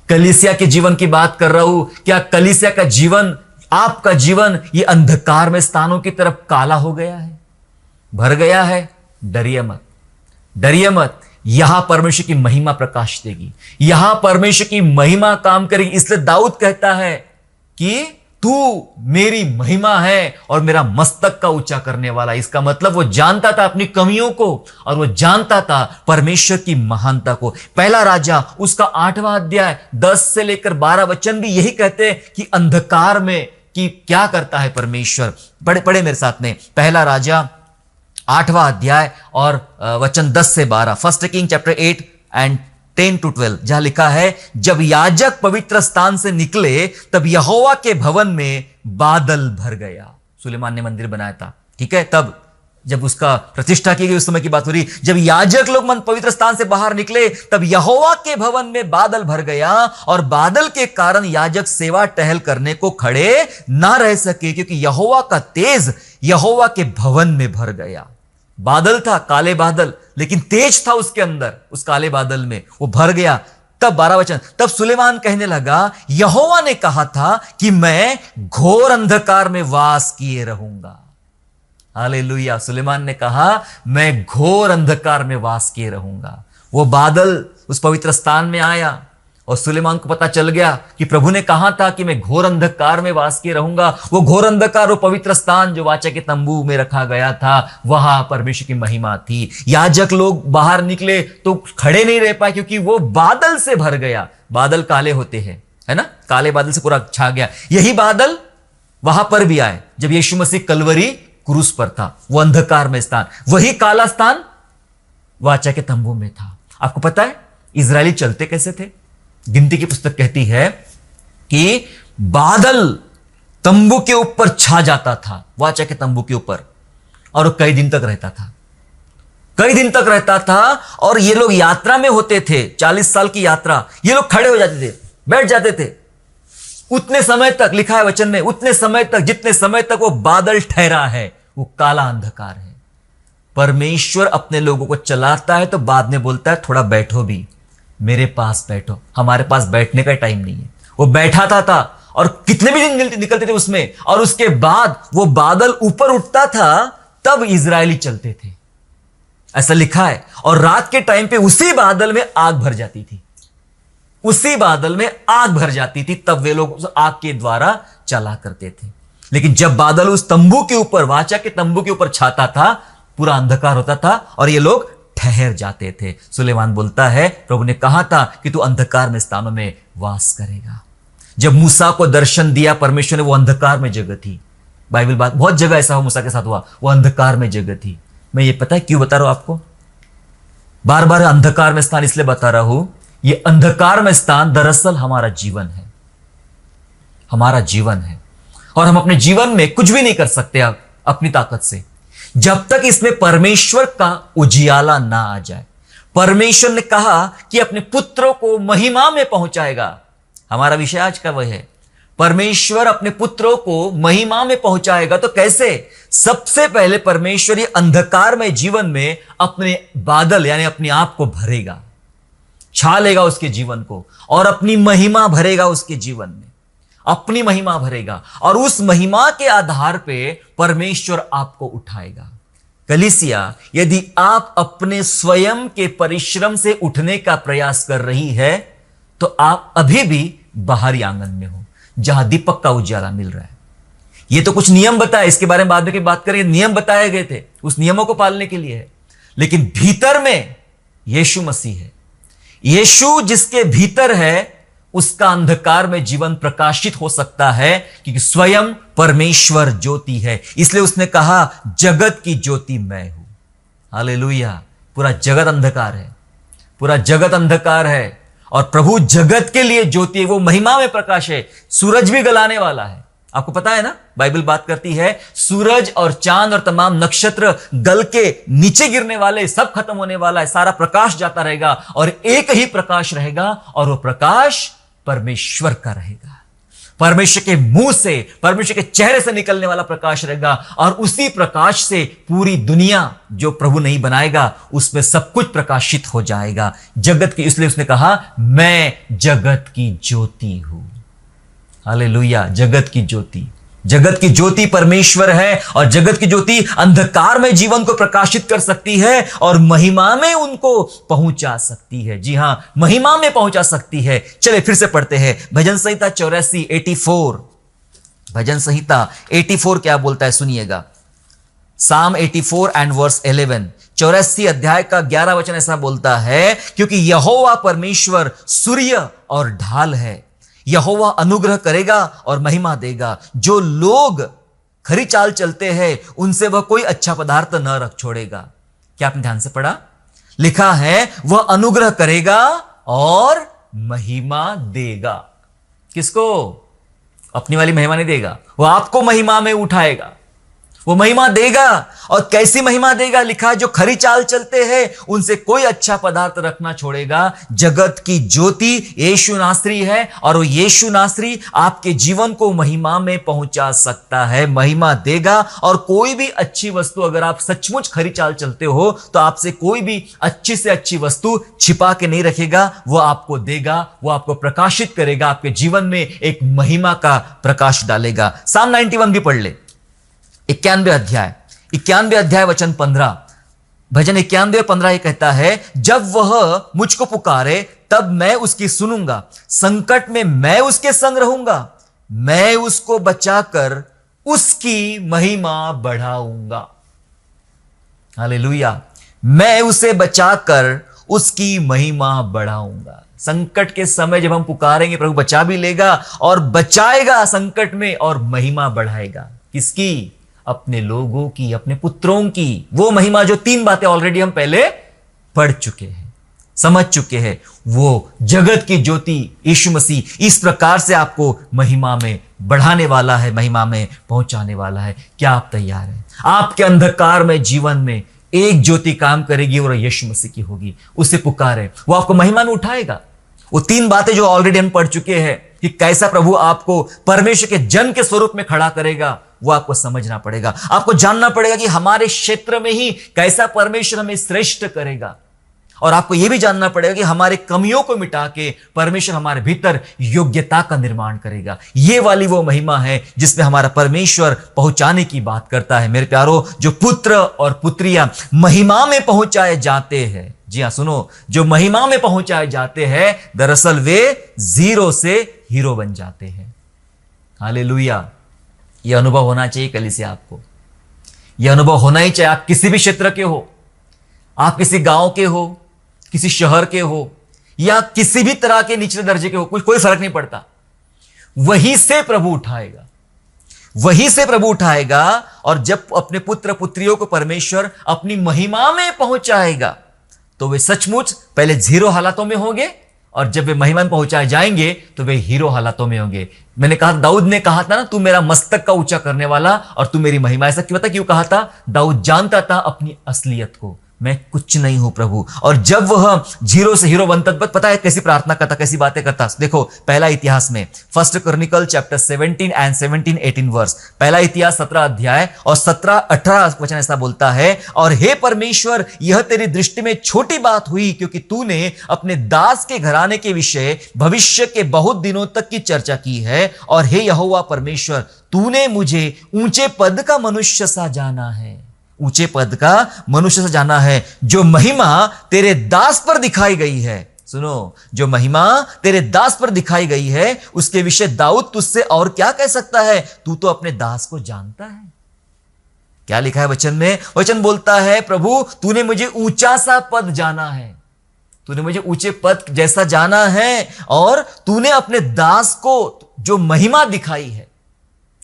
Speaker 1: कलीसिया के जीवन की बात कर रहा हूं। क्या कलीसिया का जीवन, आपका जीवन ये अंधकार में स्थानों की तरफ काला हो गया है, भर गया है? डरिए मत, डरिए मत। यहां परमेश्वर की महिमा प्रकाश देगी, यहां परमेश्वर की महिमा काम करेगी। इसलिए दाऊद कहता है कि तू मेरी महिमा है और मेरा मस्तक का ऊंचा करने वाला। इसका मतलब वो जानता था अपनी कमियों को और वो जानता था परमेश्वर की महानता को। पहला राजा उसका 8वां अध्याय 10 से लेकर 12 वचन भी यही कहते हैं कि अंधकार में कि क्या करता है परमेश्वर। पढ़े मेरे साथ में पहला राजा 8वां अध्याय और वचन 10 से 12। First king chapter 8 and 10 to 12, जहां लिखा है, जब याजक पवित्र स्थान से निकले तब यहोवा के भवन में बादल भर गया। सुलेमान ने मंदिर बनाया था, ठीक है? तब जब उसका प्रतिष्ठा की गई उस समय की बात हो रही। जब याजक लोग पवित्र स्थान से बाहर निकले तब यहोवा के भवन में बादल भर गया और बादल के कारण याजक सेवा टहल करने को खड़े ना रह सके, क्योंकि यहोवा का तेज यहोवा के भवन में भर गया। बादल था, काले बादल, लेकिन तेज था उसके अंदर, उस काले बादल में वो भर गया। तब 12 वचन, तब सुलेमान कहने लगा, यहोवा ने कहा था कि मैं घोर अंधकार में वास किए रहूंगा। हालेलुया। सुलेमान ने कहा मैं घोर अंधकार में वास किए रहूंगा। वो बादल उस पवित्र स्थान में आया और सुलेमान को पता चल गया कि प्रभु ने कहा था कि मैं घोर अंधकार में वास किए रहूंगा। वो घोर अंधकार, वो पवित्र स्थान जो वाचा के तंबू में रखा गया था, वहां परमेश्वर की महिमा थी। याजक लोग बाहर निकले तो खड़े नहीं रह पाए क्योंकि वो बादल से भर गया। बादल काले होते हैं, है ना? काले बादल से पूरा छा गया। यही बादल वहां पर भी आए जब यीशु मसीह कलवरी क्रूस पर था। वो अंधकार में स्थान, वही काला स्थान वाचा के तंबू में था। आपको पता है इजरायली चलते कैसे थे? गिनती की पुस्तक कहती है कि बादल तंबू के ऊपर छा जाता था, वाचा के तंबू के ऊपर, और कई दिन तक रहता था, कई दिन तक रहता था। और ये लोग यात्रा में होते थे, 40 साल की यात्रा। ये लोग खड़े हो जाते थे, बैठ जाते थे उतने समय तक, लिखा है वचन में, उतने समय तक जितने समय तक वो बादल ठहरा है। वो काला अंधकार है। परमेश्वर अपने लोगों को चलाता है तो बाद में बोलता है थोड़ा बैठो भी, मेरे पास बैठो। हमारे पास बैठने का टाइम नहीं है। वो बैठा था और कितने भी दिन निकलते थे उसमें, और उसके बाद वो बादल ऊपर उठता था, तब इजरायली चलते थे, ऐसा लिखा है। और रात के टाइम पे उसी बादल में आग भर जाती थी, उसी बादल में आग भर जाती थी, तब वे लोग उस आग के द्वारा चला करते थे। लेकिन जब बादल उस तंबू के ऊपर, वाचा के तंबू के ऊपर छाता था, पूरा अंधकार होता था और ये लोग ठहर जाते थे। सुलेमान बोलता है प्रभु ने कहा था कि तू अंधकार में स्थानों में वास करेगा। जब मूसा को दर्शन दिया परमेश्वर ने, वो अंधकार में जगह थी। बाइबल बात बहुत जगह ऐसा हुआ, मूसा के साथ हुआ, वो अंधकार में जगह थी। मैं ये पता है क्यों बता रहा हूं आपको? बार बार अंधकार में स्थान इसलिए बता रहा हूं, ये अंधकार में स्थान दरअसल हमारा जीवन है, हमारा जीवन है। और हम अपने जीवन में कुछ भी नहीं कर सकते अपनी ताकत से, जब तक इसमें परमेश्वर का उजियाला ना आ जाए। परमेश्वर ने कहा कि अपने पुत्रों को महिमा में पहुंचाएगा। हमारा विषय आज का वह है, परमेश्वर अपने पुत्रों को महिमा में पहुंचाएगा। तो कैसे? सबसे पहले परमेश्वर ये अंधकार में जीवन में अपने बादल यानी अपने आप को भरेगा, छा लेगा उसके जीवन को, और अपनी महिमा भरेगा उसके जीवन में, अपनी महिमा भरेगा। और उस महिमा के आधार पे परमेश्वर आपको उठाएगा। कलीसिया, यदि आप अपने स्वयं के परिश्रम से उठने का प्रयास कर रही है तो आप अभी भी बाहरी आंगन में हो, जहां दीपक का उजाला मिल रहा है। ये तो कुछ नियम बताए, इसके बारे में बाद में बात करेंगे। नियम बताए गए थे, उस नियमों को पालने के लिए है, लेकिन भीतर में यीशु मसीह है। यीशु जिसके भीतर है उसका अंधकार में जीवन प्रकाशित हो सकता है, क्योंकि स्वयं परमेश्वर ज्योति है। इसलिए उसने कहा जगत की ज्योति मैं हूं। हालेलुया। पूरा जगत अंधकार है, पूरा जगत अंधकार है, और प्रभु जगत के लिए ज्योति है। वो महिमा में प्रकाश है, सूरज भी गलाने वाला है, आपको पता है ना, बाइबल बात करती है सूरज और चांद और तमाम नक्षत्र गल के नीचे गिरने वाले, सब खत्म होने वाला है, सारा प्रकाश जाता रहेगा और एक ही प्रकाश रहेगा और वो प्रकाश परमेश्वर का रहेगा। परमेश्वर के मुंह से, परमेश्वर के चेहरे से निकलने वाला प्रकाश रहेगा और उसी प्रकाश से पूरी दुनिया जो प्रभु नहीं बनाएगा उसमें सब कुछ प्रकाशित हो जाएगा जगत की। इसलिए उसने कहा मैं जगत की ज्योति हूं। हालेलुया, जगत की ज्योति। जगत की ज्योति परमेश्वर है और जगत की ज्योति अंधकार में जीवन को प्रकाशित कर सकती है और महिमा में उनको पहुंचा सकती है। जी हां, महिमा में पहुंचा सकती है। चले फिर से पढ़ते हैं भजन संहिता 84 84। भजन संहिता 84 क्या बोलता है सुनिएगा। साम 84 एंड वर्स 11। 84 अध्याय का 11 वचन ऐसा बोलता है, क्योंकि यहोवा परमेश्वर सूर्य और ढाल है, यहोवा अनुग्रह करेगा और महिमा देगा। जो लोग खरी चाल चलते हैं उनसे वह कोई अच्छा पदार्थ न रख छोड़ेगा। क्या आपने ध्यान से पढ़ा? लिखा है वह अनुग्रह करेगा और महिमा देगा। किसको? अपनी वाली महिमा नहीं देगा, वह आपको महिमा में उठाएगा, वो महिमा देगा। और कैसी महिमा देगा? लिखा है जो खरी चाल चलते हैं उनसे कोई अच्छा पदार्थ रखना छोड़ेगा। जगत की ज्योति यीशु नासरी है और वो यीशु नासरी आपके जीवन को महिमा में पहुंचा सकता है, महिमा देगा। और कोई भी अच्छी वस्तु, अगर आप सचमुच खरी चाल चलते हो तो आपसे कोई भी अच्छी से अच्छी वस्तु छिपा के नहीं रखेगा, वो आपको देगा, वो आपको प्रकाशित करेगा, आपके जीवन में एक महिमा का प्रकाश डालेगा। साम 91 भी पढ़ ले, 91 अध्याय वचन 15। भजन 91:15 ये कहता है, जब वह मुझको पुकारे तब मैं उसकी सुनूंगा, संकट में मैं उसके संग रहूंगा, मैं उसको बचाकर उसकी महिमा बढ़ाऊंगा। हालेलुया, मैं उसे बचाकर उसकी महिमा बढ़ाऊंगा। संकट के समय जब हम पुकारेंगे प्रभु बचा भी लेगा और बचाएगा संकट में और महिमा बढ़ाएगा। किसकी? अपने लोगों की, अपने पुत्रों की। वो महिमा जो 3 बातें ऑलरेडी हम पहले पढ़ चुके हैं, समझ चुके हैं। वो जगत की ज्योति यीशु मसीह इस प्रकार से आपको महिमा में बढ़ाने वाला है, महिमा में पहुंचाने वाला है। क्या आप तैयार हैं? आपके अंधकार में जीवन में एक ज्योति काम करेगी और यीशु मसीह की होगी। उसे पुकारे, वो आपको महिमा में उठाएगा। वो 3 बातें जो ऑलरेडी हम पढ़ चुके हैं कि कैसा प्रभु आपको परमेश्वर के जन के स्वरूप में खड़ा करेगा, वो आपको समझना पड़ेगा। आपको जानना पड़ेगा कि हमारे क्षेत्र में ही कैसा परमेश्वर हमें श्रेष्ठ करेगा। और आपको यह भी जानना पड़ेगा कि हमारे कमियों को मिटा के परमेश्वर हमारे भीतर योग्यता का निर्माण करेगा। ये वाली वो महिमा है जिसमें हमारा परमेश्वर पहुंचाने की बात करता है। मेरे प्यारो, जो पुत्र और पुत्रियां महिमा में पहुंचाए जाते हैं, जी हां सुनो, जो महिमा में पहुंचाए जाते हैं, दरअसल वे 0 से हीरो बन जाते हैं। हालेलुया, यह अनुभव होना चाहिए कलीसिया आपको। यह अनुभव होना ही चाहिए। आप किसी भी क्षेत्र के हो, आप किसी गांव के हो, किसी शहर के हो या किसी भी तरह के निचले दर्जे के हो, कोई फर्क नहीं पड़ता। वहीं से प्रभु उठाएगा, वहीं से प्रभु उठाएगा। और जब अपने पुत्र पुत्रियों को परमेश्वर अपनी महिमा में पहुंचाएगा तो वे सचमुच पहले 0 हालातों में होंगे और जब वे महिमा में पहुंचाए जाएंगे तो वे हीरो हालातों में होंगे। मैंने कहा, दाऊद ने कहा था ना, तू मेरा मस्तक का ऊंचा करने वाला और तू मेरी महिमा। ऐसा क्यों? पता क्यों कहा था? दाऊद जानता था अपनी असलियत को, मैं कुछ नहीं हूं प्रभु। और जब वह 0 से हीरो बनता, पता है कैसी प्रार्थना करता, कैसी बातें करता? देखो पहला इतिहास में 1 क्रॉनिकल चैप्टर 17 एंड 17-18 वर्स। पहला इतिहास 17 अध्याय और 17-18 वचन ऐसा बोलता है, और हे परमेश्वर, यह तेरी दृष्टि में छोटी बात हुई, क्योंकि तूने अपने दास के घराने के विषय भविष्य के बहुत दिनों तक की चर्चा की है। और हे यहोवा परमेश्वर, तूने मुझे ऊंचे पद का मनुष्य सा जाना है, ऊंचे पद का मनुष्य से जाना है। जो महिमा तेरे दास पर दिखाई गई है, सुनो, जो महिमा तेरे दास पर दिखाई गई है उसके विषय दाऊद तुझसे और क्या कह सकता है? तू तो अपने दास को जानता है। क्या लिखा है वचन में? वचन बोलता है, प्रभु तूने मुझे ऊंचा सा पद जाना है, तूने मुझे ऊंचे पद जैसा जाना है और तूने अपने दास को जो महिमा दिखाई है,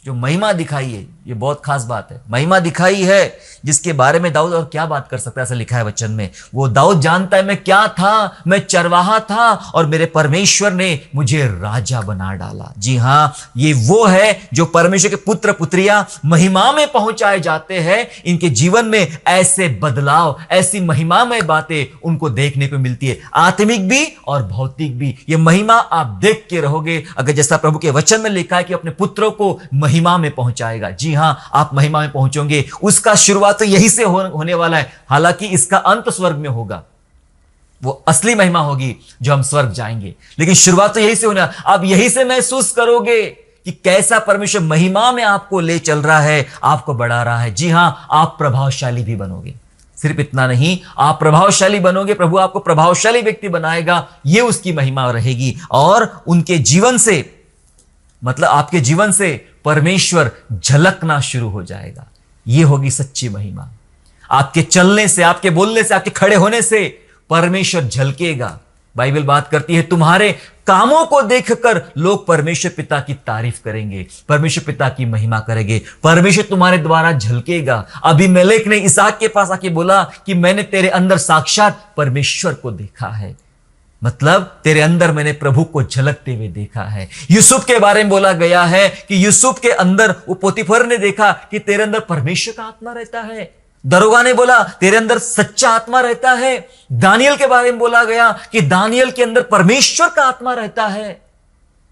Speaker 1: जो महिमा दिखाई है, ये बहुत खास बात है। महिमा दिखाई है जिसके बारे में दाऊद और क्या बात कर सकता है, ऐसा लिखा है वचन में। वो दाऊद जानता है मैं क्या था, मैं चरवाहा था और मेरे परमेश्वर ने मुझे राजा बना डाला। जी हाँ, ये वो है जो परमेश्वर के पुत्र पुत्रियां महिमा में पहुंचाए जाते हैं। इनके जीवन में ऐसे बदलाव, ऐसी महिमामय बातें उनको देखने को मिलती है, आत्मिक भी और भौतिक भी। ये महिमा आप देख के रहोगे, अगर जैसा प्रभु के वचन में लिखा है कि अपने पुत्रों को महिमा में पहुंचाएगा। जी हां, आप महिमा में पहुंचोगे। उसका शुरुआत तो यही से होने वाला है, हालांकि इसका अंत स्वर्ग में होगा। वो असली महिमा होगी जो हम स्वर्ग जाएंगे, लेकिन शुरुआत तो यही से होना। आप यही से महसूस करोगे कि कैसा परमेश्वर महिमा में आपको ले चल रहा है, आपको बढ़ा रहा है। जी हां, आप प्रभावशाली भी बनोगे। सिर्फ इतना नहीं, आप प्रभावशाली बनोगे, प्रभु आपको प्रभावशाली व्यक्ति बनाएगा, ये उसकी महिमा रहेगी। और उनके जीवन से, मतलब आपके जीवन से परमेश्वर झलकना शुरू हो जाएगा। ये होगी सच्ची महिमा। आपके चलने से, आपके बोलने से, आपके खड़े होने से परमेश्वर झलकेगा। बाइबल बात करती है तुम्हारे कामों को देखकर लोग परमेश्वर पिता की तारीफ करेंगे, परमेश्वर पिता की महिमा करेंगे, परमेश्वर तुम्हारे द्वारा झलकेगा। अबीमेलेक ने इसहाक के पास आके बोला कि मैंने तेरे अंदर साक्षात परमेश्वर को देखा है, मतलब तेरे अंदर मैंने प्रभु को झलकते हुए देखा है। यूसुफ के बारे में बोला गया है कि यूसुफ के अंदर, वो पोतीफर ने देखा कि तेरे अंदर परमेश्वर का आत्मा रहता है। दरोगा ने बोला तेरे अंदर सच्चा आत्मा रहता है। दानियल के बारे में बोला गया कि दानियल के अंदर परमेश्वर का आत्मा रहता है।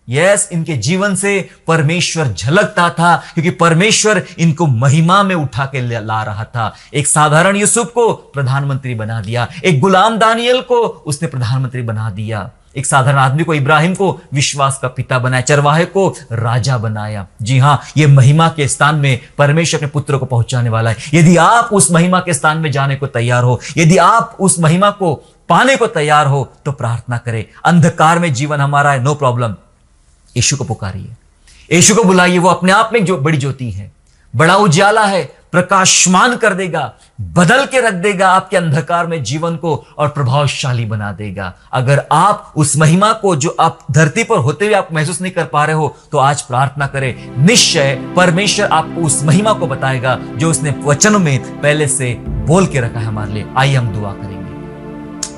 Speaker 1: यस, इनके जीवन से परमेश्वर झलकता था, क्योंकि परमेश्वर इनको महिमा में उठा के ला रहा था। एक साधारण यूसुफ को प्रधानमंत्री बना दिया, एक गुलाम दानियल को उसने प्रधानमंत्री बना दिया, एक साधारण आदमी को, इब्राहिम को विश्वास का पिता बनाया, चरवाहे को राजा बनाया। जी हां, यह महिमा के स्थान में परमेश्वर के पुत्र को पहुंचाने वाला है। यदि आप उस महिमा के स्थान में जाने को तैयार हो, यदि आप उस महिमा को पाने को तैयार हो, तो प्रार्थना करें। अंधकार में जीवन हमारा है, नो प्रॉब्लम, यीशु को पुकारिए, यीशु को बुलाइए। वो अपने आप में जो बड़ी ज्योति है, बड़ा उजाला है, प्रकाशमान कर देगा, बदल के रख देगा आपके अंधकार में जीवन को और प्रभावशाली बना देगा। अगर आप उस महिमा को जो आप धरती पर होते हुए आप महसूस नहीं कर पा रहे हो, तो आज प्रार्थना करें। निश्चय परमेश्वर आपको उस महिमा को बताएगा जो उसने वचनों में पहले से बोल के रखा है हमारे लिए। आइए हम दुआ करेंगे।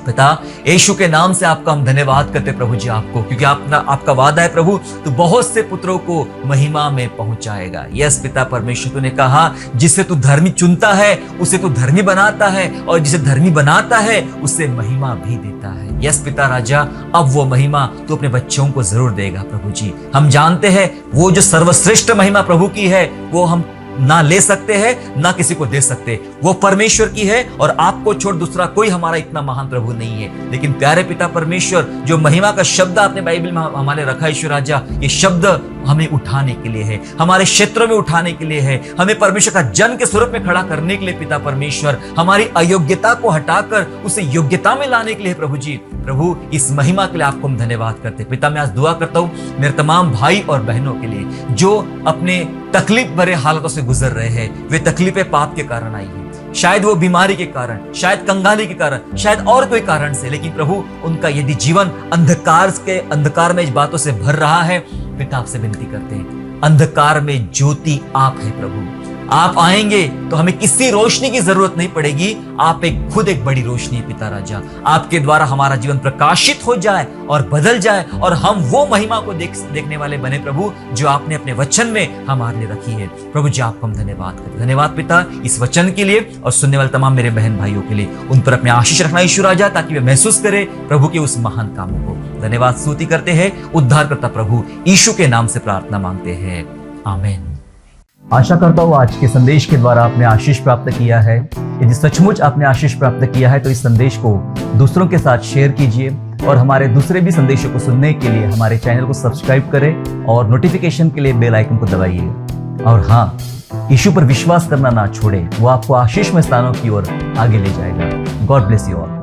Speaker 1: पिता, यीशु के नाम से आपका हम धन्यवाद करते प्रभु जी आपको, क्योंकि आपका वादा है प्रभु, तो बहुत से पुत्रों को महिमा में पहुंचाएगा। यस पिता परमेश्वर, तूने कहा जिसे तू धर्मी चुनता है उसे तू धर्मी बनाता है, और जिसे धर्मी बनाता है उसे महिमा भी देता है। यस पिता राजा, अब वो महिमा तू अपने बच्चों को जरूर देगा प्रभु जी। हम जानते हैं वो जो सर्वश्रेष्ठ महिमा प्रभु की है, वो हम ना ले सकते हैं ना किसी को दे सकते, वो परमेश्वर की है, और आपको छोड़ दूसरा कोई हमारा इतना महान प्रभु नहीं है। लेकिन प्यारे पिता परमेश्वर, जो महिमा का शब्द आपने बाइबल में हमारे रखा है ईश्वर राजा, ये शब्द हमें उठाने के लिए है, हमारे क्षेत्रों में उठाने के लिए है, हमें परमेश्वर का जन के स्वरूप में खड़ा करने के लिए पिता परमेश्वर, हमारी अयोग्यता को हटाकर उसे योग्यता में लाने के लिए प्रभु जी। प्रभु, इस महिमा के लिए आपको हम धन्यवाद करते पिता। मैं आज दुआ करता हूं मेरे तमाम भाई और बहनों के लिए जो अपने तकलीफ भरे हालातों से गुजर रहे हैं। वे तकलीफें पाप के कारण आई है, शायद वो बीमारी के कारण, शायद कंगाली के कारण, शायद और कोई कारण से, लेकिन प्रभु उनका यदि जीवन अंधकार में इस बातों से भर रहा है, पिता आपसे विनती करते हैं, अंधकार में ज्योति आप है प्रभु। आप आएंगे तो हमें किसी रोशनी की जरूरत नहीं पड़ेगी, आप खुद एक बड़ी रोशनी है पिता राजा। आपके द्वारा हमारा जीवन प्रकाशित हो जाए और बदल जाए, और हम वो महिमा को देखने वाले बने प्रभु जो आपने अपने वचन में हमारे लिए रखी है। प्रभु जी आपको हम धन्यवाद करते, धन्यवाद पिता इस वचन के लिए, और सुनने वाले तमाम मेरे बहन भाइयों के लिए उन पर अपने आशीष रखना ईश्वर राजा, ताकि वे महसूस करें प्रभु के उस महान कामों को। धन्यवाद स्तुति करते हैं उद्धारकर्ता प्रभु यीशु के नाम से प्रार्थना मांगते हैं, आमीन। आशा करता हूँ आज के संदेश के द्वारा आपने आशीष प्राप्त किया है। यदि सचमुच आपने आशीष प्राप्त किया है तो इस संदेश को दूसरों के साथ शेयर कीजिए, और हमारे दूसरे भी संदेशों को सुनने के लिए हमारे चैनल को सब्सक्राइब करें और नोटिफिकेशन के लिए बेल आइकन को दबाइए। और हाँ, यीशु पर विश्वास करना ना छोड़ें, वो आपको आशीषमय स्थानों की ओर आगे ले जाएगा। God bless you all.